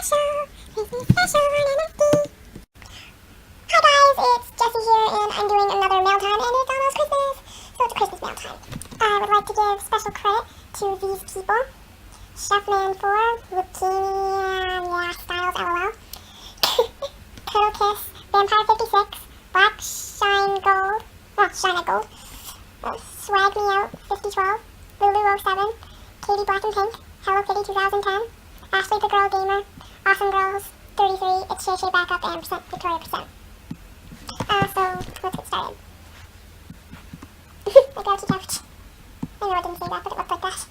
special on NFT. Hi guys, it's Jessie here, and I'm doing another mail time, and it's almost Christmas, so it's Christmas mail time. I would like to give special credit to these people: Chefman4, Leukemia, Styles, LOL, Turtle Kiss, Vampire56, Black Shine Gold, Shine Gold, Swag Me Out 5012, Lulu07, Katie Black and Pink, Hello Kitty 2010, Ashley the Girl Gamer, Awesome Girls 33, it's Shay Shay Backup, and Victoria%. So let's get started. I got it out. I know I didn't say that, but it looked like that.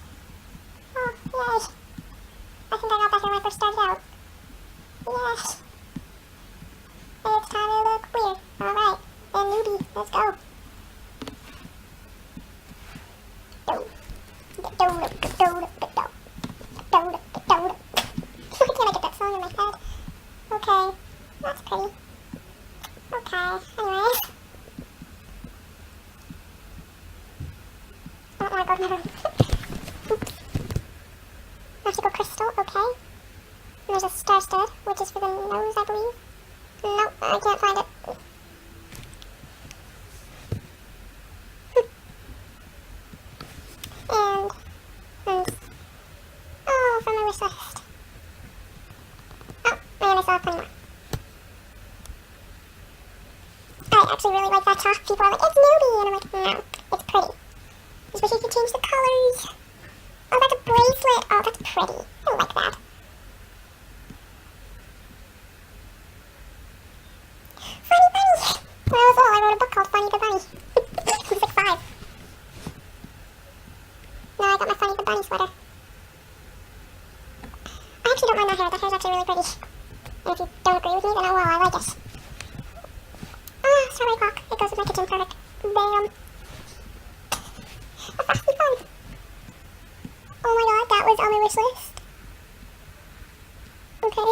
Oh, yay. I think I got that here when I first started out. Yay. It's time to look weird. Alright, and newbie, let's go. Why can't I get that song in my head? Okay, that's pretty. Okay, anyways. I don't want to go to my room. Oops. Magical crystal, okay. And there's a star stud, which is for the nose, I believe. Nope, I can't find it. Oh, from my wish list. Oh, and I saw a funny one. I actually really like that top. People are like, it's nudie, and I'm like, no, it's pretty. Especially if you change the colors. Oh, that's a bracelet. Oh, that's pretty. I like that. Funny Bunny. When I was little, I wrote a book called Funny the Bunny. I was like 5. Now I got my Funny the Bunny sweater. I actually don't mind that hair. That hair's actually really pretty. And if you don't agree with me, then oh well, I like it. Strawberry clock. It goes with my kitchen, perfect. Bam. A frosty fun. Oh my god, that was on my wish list. Okay.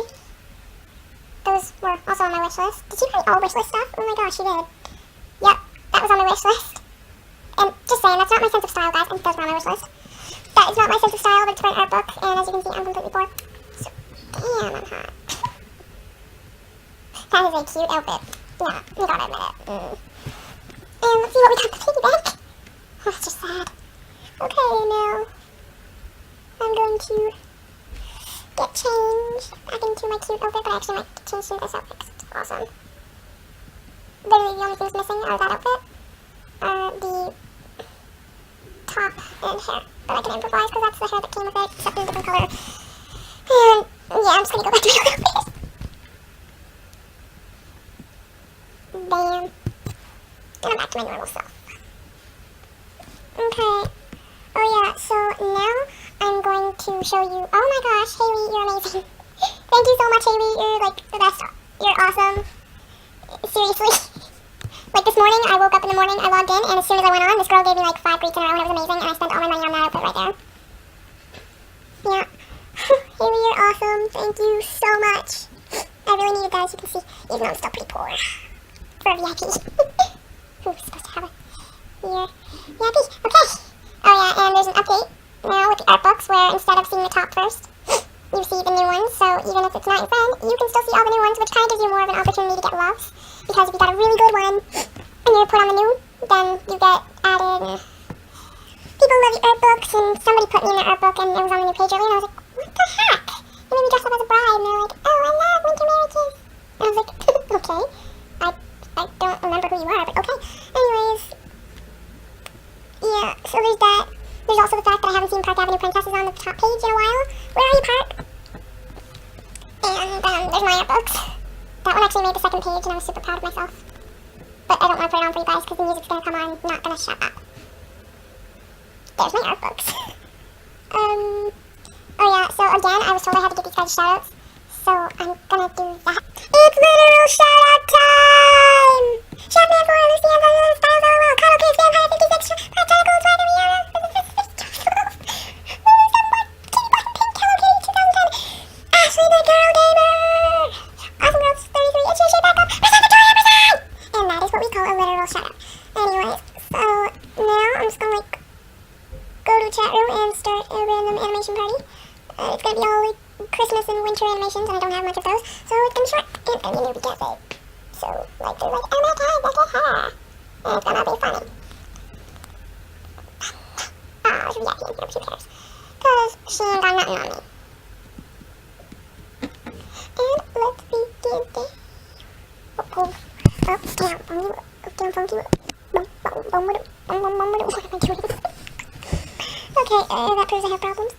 Those were also on my wish list. Did she write all wish list stuff? Oh my gosh, she did. Yep, that was on my wish list. And just saying, that's not my sense of style, guys, and those were on my wish list. That is not my sense of style, but it's for an art book, and as you can see, I'm completely bored. So, damn, I'm hot. That is a cute outfit. Yeah, you gotta admit it. And let's see what we got in the piggy bank. Oh, that's just sad. Okay, now I'm going to get changed back into my cute outfit, but I actually might change to this outfit because it's awesome. Literally the only things missing are that outfit, the top and hair, but I can improvise because that's the hair that came with it, except in a different color. And yeah, I'm just gonna go back to my outfit. Bam. And I'm back to my normal self. Okay. Oh yeah, so now I'm going to show you. Oh my gosh, Haley, you're amazing. Thank you so much, Haley. You're like the best. You're awesome. Seriously. Like this morning, I woke up in the morning, I logged in, and as soon as I went on, this girl gave me like 5 greets in a row, and it was amazing, and I spent all my money on that outfit right there. Yeah. Haley, you're awesome. Thank you so much. I really needed that, as you can see, even though I'm still pretty poor. For a VIP. Who's supposed to have a here? VIP. Okay. Oh yeah, and there's an update now with the art books where instead of seeing the top first, you see the new ones. So even if it's not your friend, you can still see all the new ones, which kind of gives you more of an opportunity to get loves. Because if you got a really good one and you're put on the new, then you get added. People love the art books, and somebody put me in the art book, and it was on the new page earlier, and I was like, what the heck? They made me dress up as a bride, and they're like, oh, I love winter marriages. And I was like, okay. I don't remember who you are, but okay. Anyways, yeah, so there's that. There's also the fact that I haven't seen Park Avenue Princesses on the top page in a while. Where are you, Park? And there's my art books. That one actually made the second page, and I was super proud of myself. But I don't want to put it on for you guys, because the music's going to come on. I'm not going to shut up. There's my art books. Oh yeah, so again, I was told I had to give these guys shoutouts. So I'm gonna do that. It's literal shoutout time! Chefman4, Luciana, Styles, LOL, Cuddle Kids, Vampire 56, Tentacles, Rider, Rihanna, Kitty Black, Pink, Hello Kitty 2010, Ashley the Girl Gamer, Awesome Girls 33, it's Shay Backup, Victoria%! And that is what we call a literal shoutout. Anyways, so now I'm just gonna go to chat room and start a random animation party. It's gonna be all like Christmas Christmas and winter animations, and I don't have much of those, so it's gonna be short. And it's gonna be a newbie cafe. So, like, they're like, oh my god, look at her. And it's gonna be funny. Oh, she's yucky, and she cares. Because she ain't got nothing on me. And let's begin this. Oh, damn, funky. What am I doing? Okay, that proves I have problems.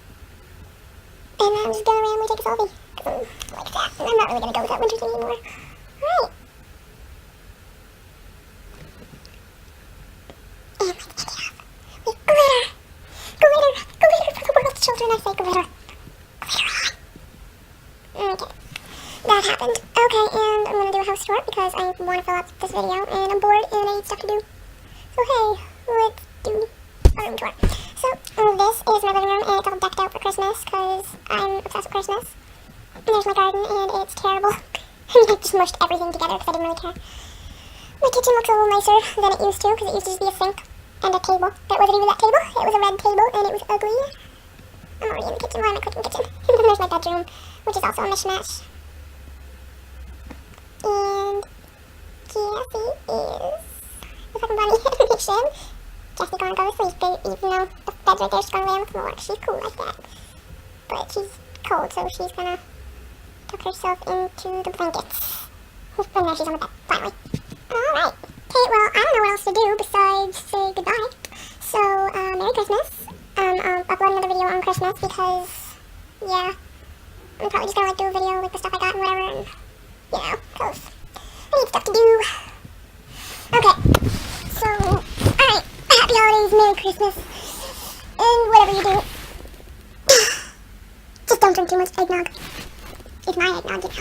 And I'm just gonna randomly take a selfie. Like that. And I'm not really gonna go with that winter thing anymore. Alright. And let's take it off. With glitter! Glitter! Glitter for the world's children, I say glitter. Glitter on. Okay. That happened. Okay, and I'm gonna do a house tour because I want to fill up this video and I'm bored and I need stuff to do. So hey, let's do a room tour. So this is my living room and it's all decked out for Christmas because I'm obsessed with Christmas. And there's my garden and it's terrible. I mean, I just mushed everything together because I didn't really care. My kitchen looks a little nicer than it used to because it used to just be a sink and a table. That wasn't even that table. It was a red table and it was ugly. I'm already in the kitchen. Why am I clicking kitchen? And then there's my bedroom, which is also a mishmash. And Jessie is the fucking bunny animation. Jessie gonna go to sleep, even though the bed's right there, she's gonna lay on the floor. She's cool like that. But she's cold, so she's gonna tuck herself into the blankets. And now she's on the bed, finally. Alright. Okay, well, I don't know what else to do besides say goodbye. So, Merry Christmas. I'll upload another video on Christmas because, yeah, I'm probably just gonna like do a video with the stuff I got and whatever, and, you know, because I need stuff to do. Okay, so, alright, happy holidays, Merry Christmas, and whatever you do, just don't drink too much eggnog. It's my eggnog, you know.